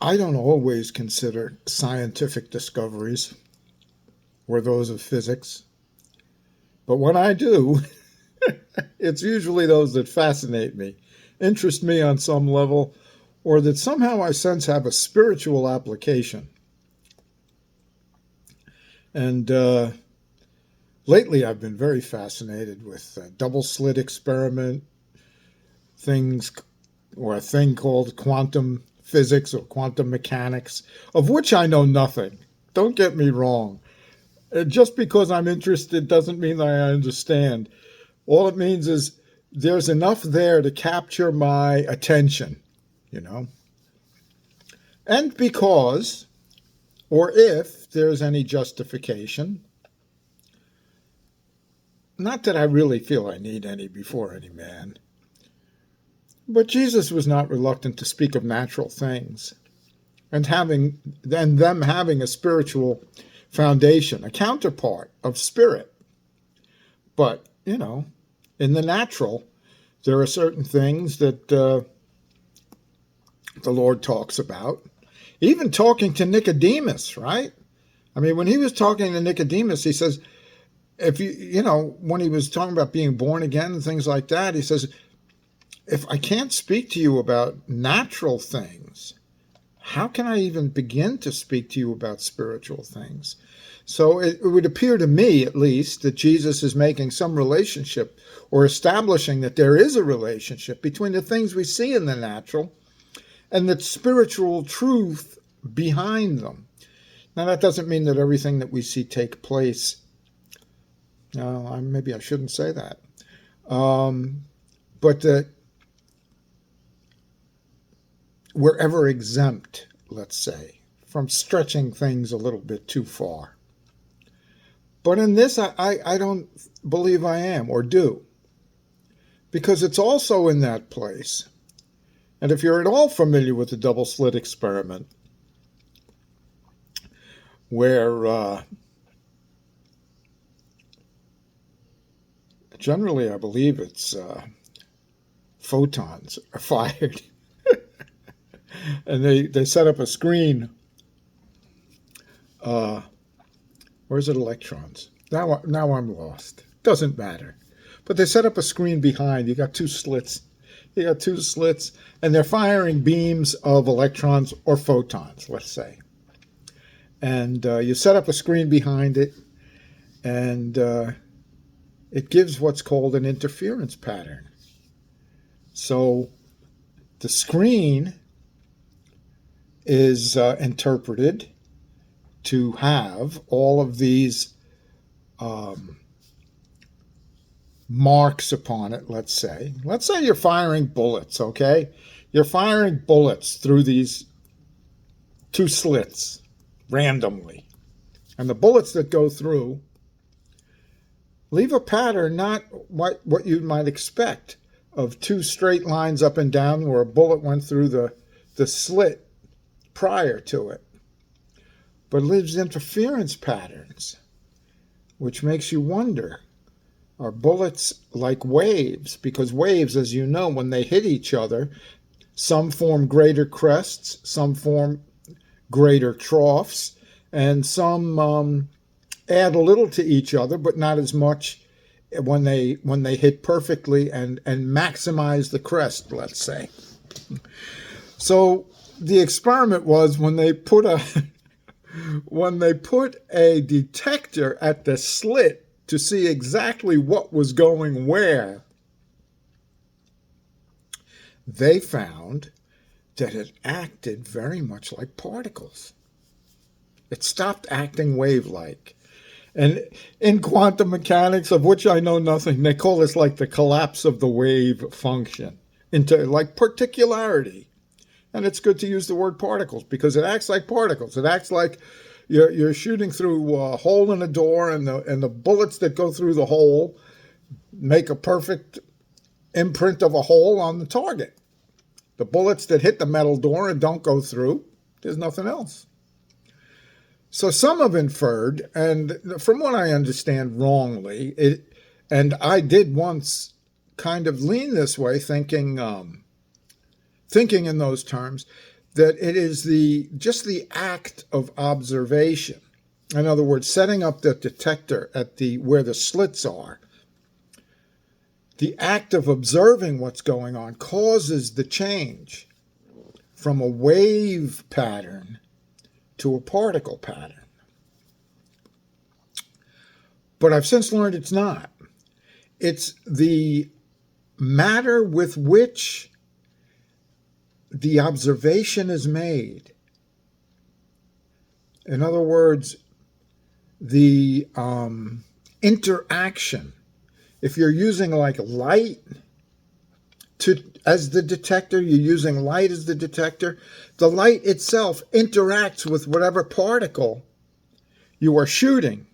I don't always consider scientific discoveries or those of physics, but when I do, it's usually those that fascinate me, interest me on some level, or that somehow I sense have a spiritual application. And lately, I've been very fascinated with double slit experiment things, or a thing called quantum physics or quantum mechanics, of which I know nothing. Don't get me wrong. Just because I'm interested doesn't mean that I understand. All it means is there's enough there to capture my attention, you know? And because, or if there's any justification, not that I really feel I need any before any man, but Jesus was not reluctant to speak of natural things and them having a spiritual foundation, a counterpart of spirit. But, in the natural, there are certain things that the Lord talks about. Even talking to Nicodemus, right? I mean, when he was talking to Nicodemus, he says, if when he was talking about being born again and things like that, he says, if I can't speak to you about natural things, how can I even begin to speak to you about spiritual things? So it would appear to me, at least, that Jesus is making some relationship or establishing that there is a relationship between the things we see in the natural and the spiritual truth behind them. Now, that doesn't mean that everything that we see take place. No, maybe I shouldn't say that. But that we're ever exempt, let's say, from stretching things a little bit too far. But in this, I don't believe I am or do, because it's also in that place. And if you're at all familiar with the double slit experiment, where generally I believe it's photons are fired, and they set up a screen. Or is it electrons? Now I'm lost. Doesn't matter. But they set up a screen behind. You got two slits. And they're firing beams of electrons or photons, let's say. And you set up a screen behind it, and it gives what's called an interference pattern. So the screen is interpreted to have all of these marks upon it, let's say. Let's say you're firing bullets, okay? You're firing bullets through these two slits randomly. And the bullets that go through leave a pattern not what you might expect of two straight lines up and down where a bullet went through the slit prior to it, but leaves interference patterns, which makes you wonder, are bullets like waves? Because waves, as you know, when they hit each other, some form greater crests, some form greater troughs, and some add a little to each other, but not as much when they hit perfectly and maximize the crest, let's say. So the experiment was when they put a detector at the slit to see exactly what was going where, they found that it acted very much like particles. It stopped acting wave-like. And in quantum mechanics, of which I know nothing, they call this like the collapse of the wave function into like particularity. And it's good to use the word particles because it acts like particles. It acts like you're shooting through a hole in a door, and the bullets that go through the hole make a perfect imprint of a hole on the target. The bullets that hit the metal door and don't go through, there's nothing else. So some have inferred, and from what I understand wrongly, and I did once kind of lean this way, thinking in those terms, that it is just the act of observation. In other words, setting up the detector at where the slits are. The act of observing what's going on causes the change from a wave pattern to a particle pattern. But I've since learned it's not. It's the matter with which the observation is made. In other words, the interaction. If you're using like light as the detector, you're using light as the detector, the light itself interacts with whatever particle you are shooting.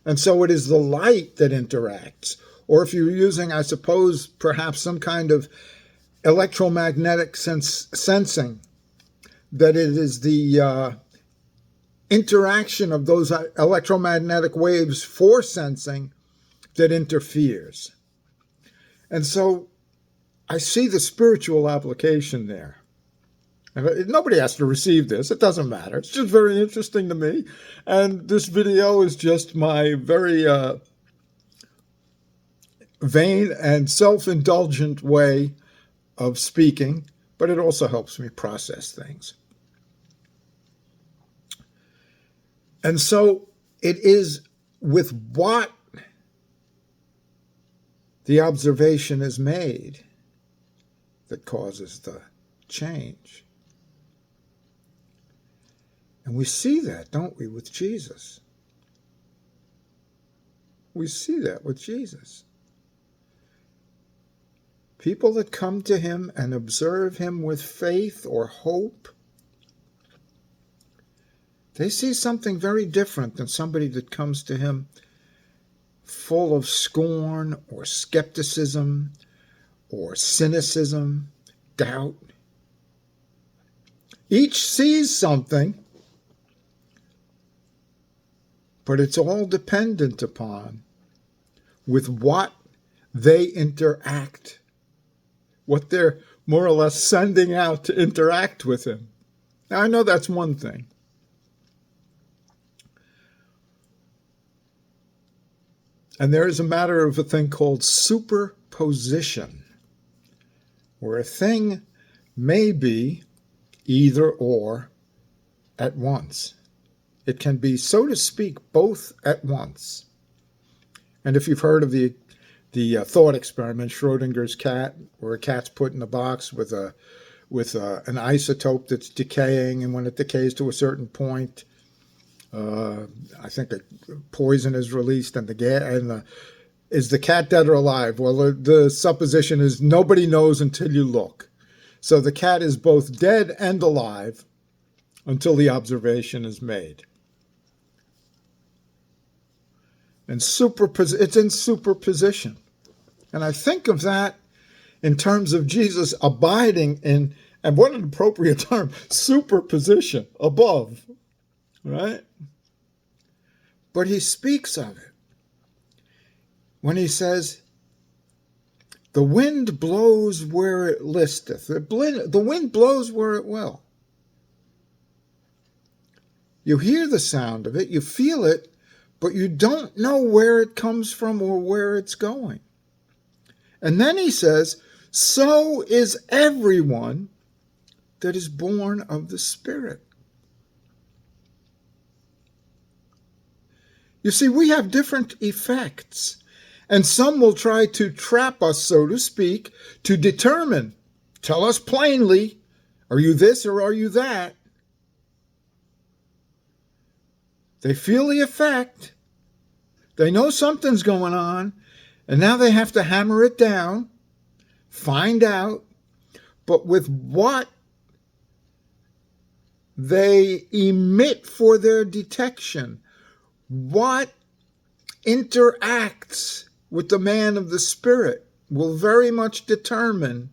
And so it is the light that interacts. Or if you're using, I suppose, perhaps some kind of electromagnetic sensing, that it is the interaction of those electromagnetic waves for sensing that interferes. And so I see the spiritual application there. And nobody has to receive this. It doesn't matter. It's just very interesting to me. And this video is just my very vain and self-indulgent way of speaking, but it also helps me process things. And so it is with what the observation is made that causes the change. And we see that, don't we, with Jesus? We see that with Jesus. People that come to him and observe him with faith or hope, they see something very different than somebody that comes to him full of scorn or skepticism or cynicism, doubt. Each sees something, but it's all dependent upon with what they interact, what they're more or less sending out to interact with him. Now, I know that's one thing. And there is a matter of a thing called superposition, where a thing may be either or at once. It can be, so to speak, both at once. And if you've heard of the thought experiment, Schrodinger's cat, where a cat's put in a box with an isotope that's decaying, and when it decays to a certain point, I think a poison is released, and is the cat dead or alive? Well, the supposition is nobody knows until you look. So the cat is both dead and alive until the observation is made. And it's in superposition. And I think of that in terms of Jesus abiding in, and what an appropriate term, superposition, above, right? But he speaks of it when he says, the wind blows where it listeth. The wind blows where it will. You hear the sound of it, you feel it, but you don't know where it comes from or where it's going. And then he says, so is everyone that is born of the Spirit. You see, we have different effects, and some will try to trap us, so to speak, to determine, tell us plainly, are you this or are you that? They feel the effect. They know something's going on, and now they have to hammer it down, find out, but with what they emit for their detection, what interacts with the man of the Spirit will very much determine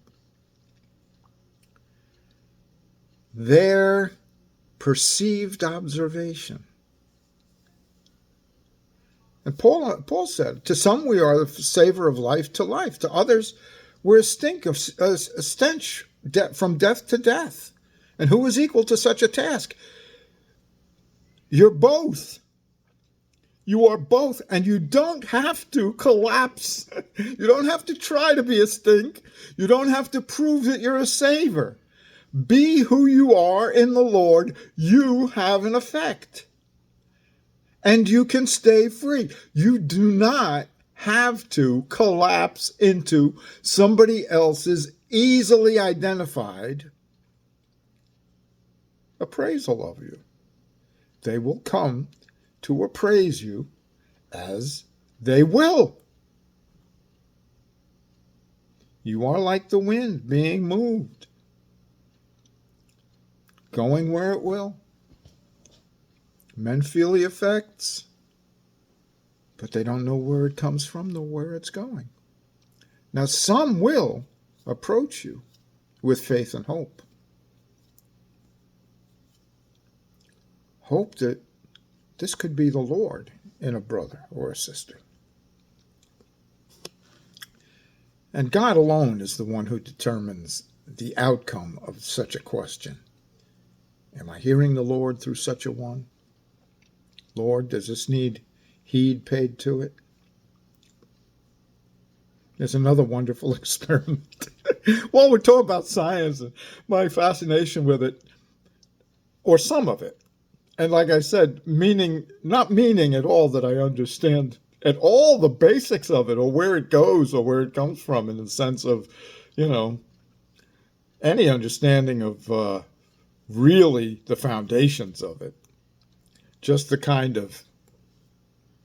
their perceived observation. And Paul said, to some we are the savor of life to life. To others we're a stench from death to death. And who is equal to such a task? You're both. You are both, and you don't have to collapse. You don't have to try to be a stink. You don't have to prove that you're a saver. Be who you are in the Lord. You have an effect. And you can stay free. You do not have to collapse into somebody else's easily identified appraisal of you. They will come to appraise you as they will. You are like the wind being moved, going where it will. Men feel the effects, but they don't know where it comes from nor where it's going. Now, some will approach you with faith and hope. Hope that this could be the Lord in a brother or a sister. And God alone is the one who determines the outcome of such a question. Am I hearing the Lord through such a one? Lord, does this need heed paid to it? There's another wonderful experiment. While we're talking about science and my fascination with it, or some of it, and like I said, not meaning at all that I understand at all the basics of it or where it goes or where it comes from in the sense of, any understanding of really the foundations of it. Just the kind of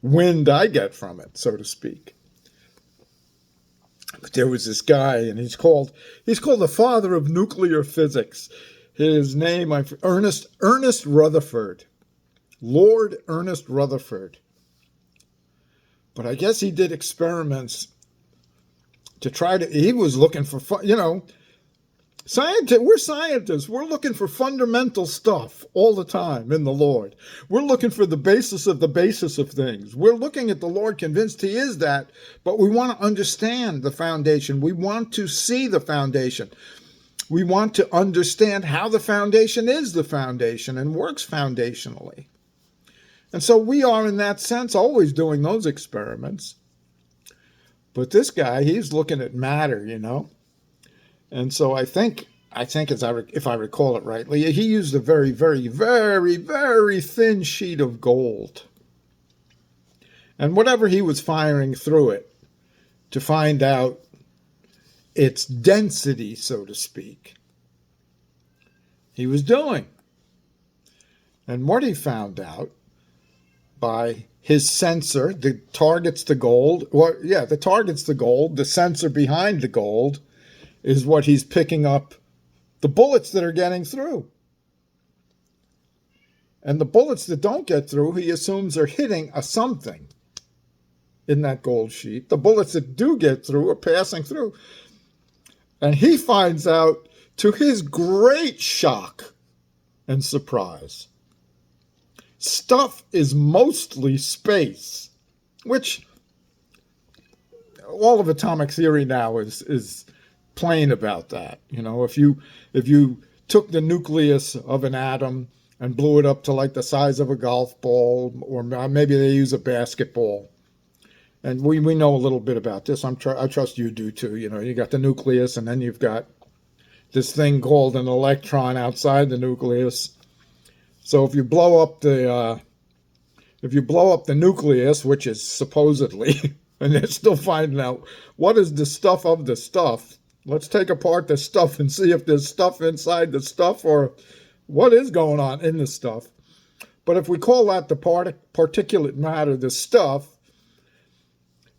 wind I get from it, so to speak. But there was this guy, and he's called the father of nuclear physics. His name, Ernest Rutherford. Lord Ernest Rutherford. But I guess he did experiments to he was looking for, we're scientists. We're looking for fundamental stuff all the time in the Lord. We're looking for the basis of things. We're looking at the Lord convinced he is that, but we want to understand the foundation. We want to see the foundation. We want to understand how the foundation is the foundation and works foundationally. And so we are, in that sense, always doing those experiments. But this guy, he's looking at matter, And so I think if I recall it rightly, he used a very, very, very, very thin sheet of gold. And whatever he was firing through it to find out its density, so to speak, he was doing. And what he found out by his sensor that targets the gold, the sensor behind the gold is what he's picking up the bullets that are getting through. And the bullets that don't get through, he assumes are hitting a something in that gold sheet. The bullets that do get through are passing through. And he finds out, to his great shock and surprise, stuff is mostly space, which all of atomic theory now is plain about that. If you took the nucleus of an atom and blew it up to like the size of a golf ball, or maybe they use a basketball. And we know a little bit about this. I trust you do too. You got the nucleus, and then you've got this thing called an electron outside the nucleus. So if you blow up the nucleus, which is supposedly, and they're still finding out what is the stuff of the stuff. Let's take apart the stuff and see if there's stuff inside the stuff or what is going on in the stuff. But if we call that the particulate matter, the stuff,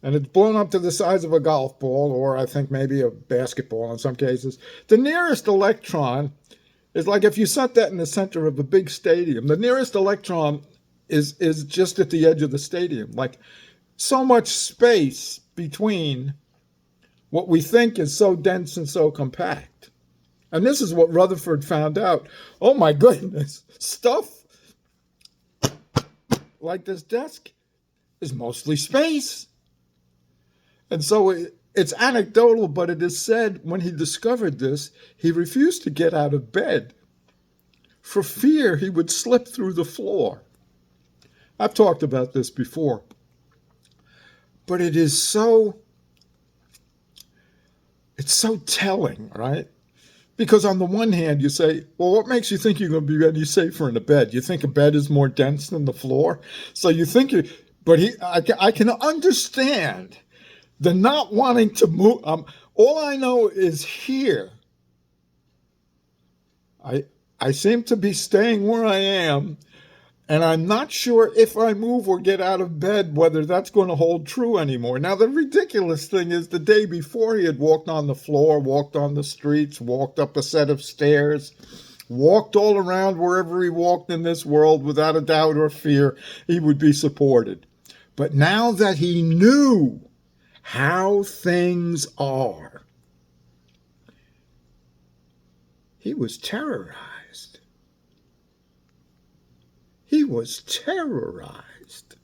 and it's blown up to the size of a golf ball, or I think maybe a basketball in some cases, the nearest electron is like if you set that in the center of a big stadium, the nearest electron is just at the edge of the stadium. Like so much space between what we think is so dense and so compact. And this is what Rutherford found out. Oh my goodness, stuff like this desk is mostly space. And so it's anecdotal, but it is said when he discovered this, he refused to get out of bed For fear he would slip through the floor. I've talked about this before, but it's so telling, right? Because on the one hand, you say, well, what makes you think you're going to be any safer in a bed? You think a bed is more dense than the floor? So you think I can understand the not wanting to move. All I know is here. I seem to be staying where I am, and I'm not sure if I move or get out of bed whether that's going to hold true anymore. Now, the ridiculous thing is the day before he had walked on the floor, walked on the streets, walked up a set of stairs, walked all around wherever he walked in this world without a doubt or fear he would be supported. But now that he knew how things are, he was terrorized. He was terrorized.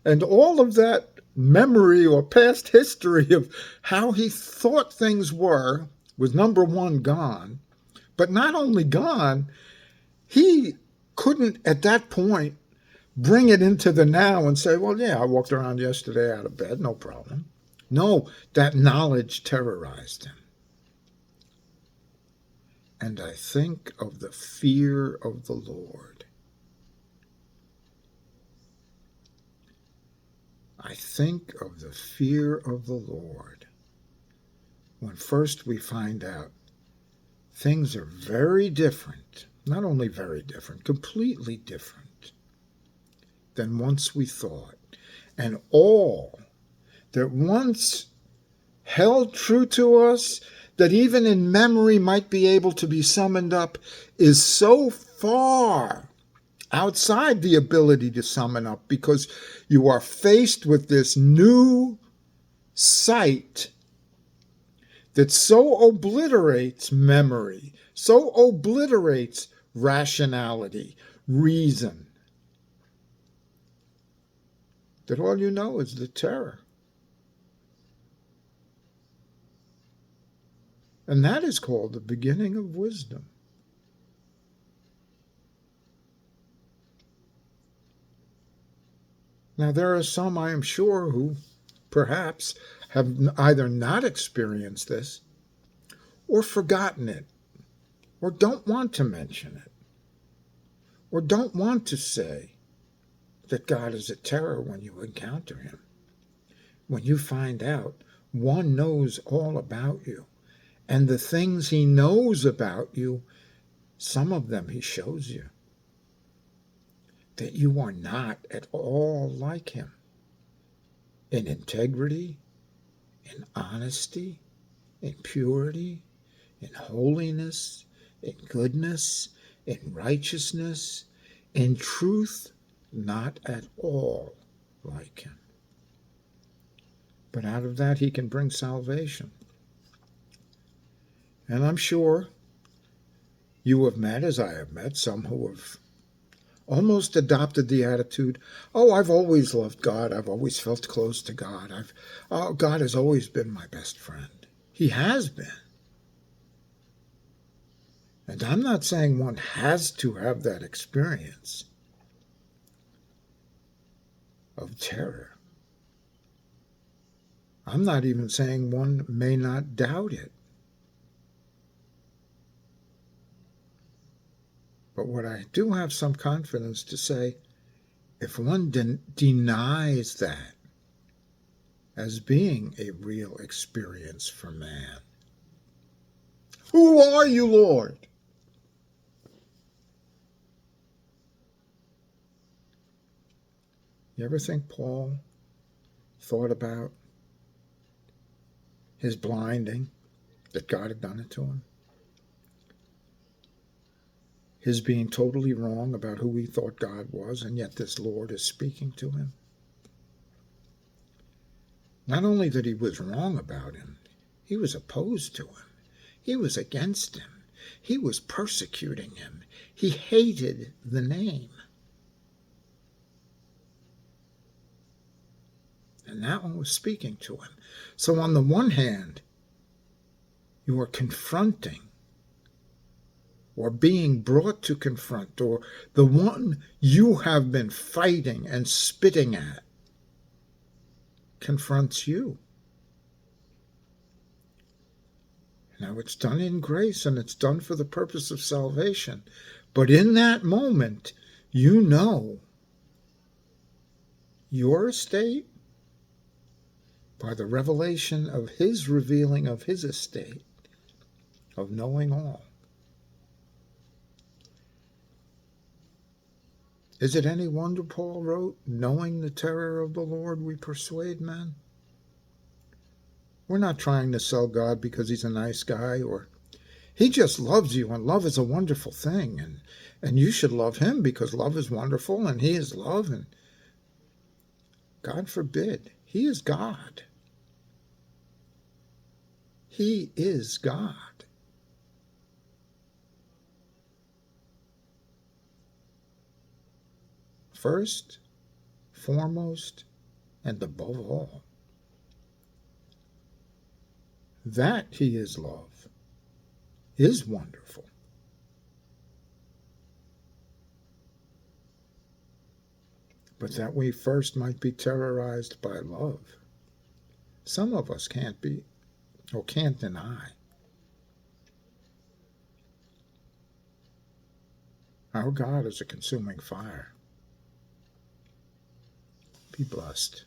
And all of that memory or past history of how he thought things were was, number one, gone. But not only gone, he couldn't at that point bring it into the now and say, well, yeah, I walked around yesterday out of bed, no problem. No, that knowledge terrorized him. And I think of the fear of the Lord. I think of the fear of the Lord when first we find out things are very different, not only very different, completely different than once we thought. And all that once held true to us, that even in memory might be able to be summoned up, is so far outside the ability to summon up, because you are faced with this new sight that so obliterates memory, so obliterates rationality, reason, that all you know is the terror. And that is called the beginning of wisdom. Now, there are some, I am sure, who perhaps have either not experienced this or forgotten it, or don't want to mention it, or don't want to say that God is a terror when you encounter him. When you find out one knows all about you, and the things he knows about you, some of them he shows you, that you are not at all like him in integrity, in honesty, in purity, in holiness, in goodness, in righteousness, in truth, not at all like him. But out of that he can bring salvation. And I'm sure you have met, as I have met, some who have almost adopted the attitude, oh, I've always loved God. I've always felt close to God. God has always been my best friend. He has been. And I'm not saying one has to have that experience of terror. I'm not even saying one may not doubt it. But what I do have some confidence to say, if one denies that as being a real experience for man, who are you, Lord? You ever think Paul thought about his blinding, that God had done it to him? His being totally wrong about who he thought God was, and yet this Lord is speaking to him. Not only that he was wrong about him, he was opposed to him. He was against him. He was persecuting him. He hated the name. And that one was speaking to him. So on the one hand, you are confronting or being brought to confront, or the one you have been fighting and spitting at confronts you. Now, it's done in grace and it's done for the purpose of salvation. But in that moment, you know your estate by the revelation of his revealing of his estate, of knowing all. Is it any wonder Paul wrote, knowing the terror of the Lord we persuade men? We're not trying to sell God because he's a nice guy, or he just loves you, and love is a wonderful thing, and you should love him because love is wonderful and he is love, and God forbid, he is God. He is God. First, foremost, and above all. That he is love is wonderful. But that we first might be terrorized by love, some of us can't be or can't deny. Our God is a consuming fire. Be blessed.